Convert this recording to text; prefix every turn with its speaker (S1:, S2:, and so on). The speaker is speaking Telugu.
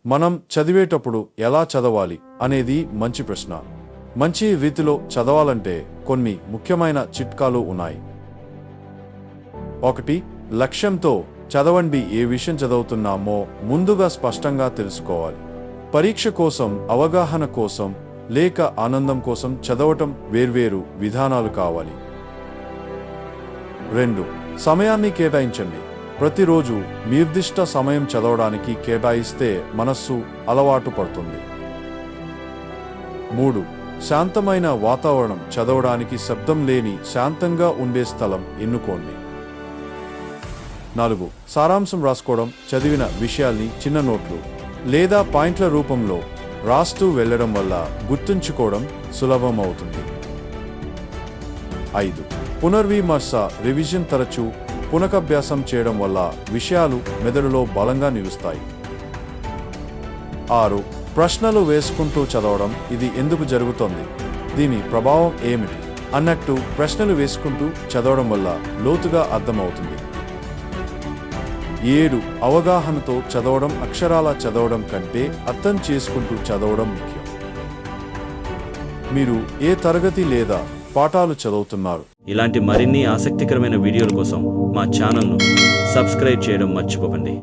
S1: మనం చదివేటప్పుడు ఎలా చదవాలి అనేది మంచి ప్రశ్న. మంచి రీతిలో చదవాలంటే కొన్ని ముఖ్యమైన చిట్కాలు ఉన్నాయి. 1. లక్ష్యంతో చదవండి. ఏ విషయం చదువుతున్నామో ముందుగా స్పష్టంగా తెలుసుకోవాలి. పరీక్ష కోసం, అవగాహన కోసం లేక ఆనందం కోసం చదవటం వేర్వేరు విధానాలు కావాలి. 2. సమయాన్ని కేటాయించండి. ప్రతిరోజు నిర్దిష్ట సమయం చదవడానికి కేటాయిస్తే మనస్సు అలవాటు పడుతుంది. 3. శాంతమైన వాతావరణం. చదవడానికి శబ్దం లేని శాంతంగా ఉండే స్థలం ఎన్నుకోండి. 4. సారాంశం రాసుకోవడం. చదివిన విషయాల్ని చిన్న నోట్లు లేదా పాయింట్ల రూపంలో రాస్తూ వెళ్లడం వల్ల గుర్తుంచుకోవడం సులభం అవుతుంది. 5. పునర్విమర్శ, రివిజన్. తరచూ పునఃభ్యాసం చేయడం వల్ల విషయాలు మెదడులో బలంగా నిలుస్తాయి. 6. ప్రశ్నలు వేసుకుంటూ చదవడం. ఇది ఎందుకు జరుగుతోంది, దీని ప్రభావం ఏమిటి అన్నట్టు ప్రశ్నలు వేసుకుంటూ చదవడం వల్ల లోతుగా అర్థమవుతుంది. 7. అవగాహనతో చదవడం. అక్షరాల చదవడం కంటే అర్థం చేసుకుంటూ చదవడం ముఖ్యం. మీరు ఏ తరగతి లేదా పాఠాలు చదువుతున్నారు?
S2: ఇలాంటి మరిన్ని ఆసక్తికరమైన వీడియోల కోసం మా ఛానల్ను సబ్స్క్రైబ్ చేయడం మర్చిపోకండి.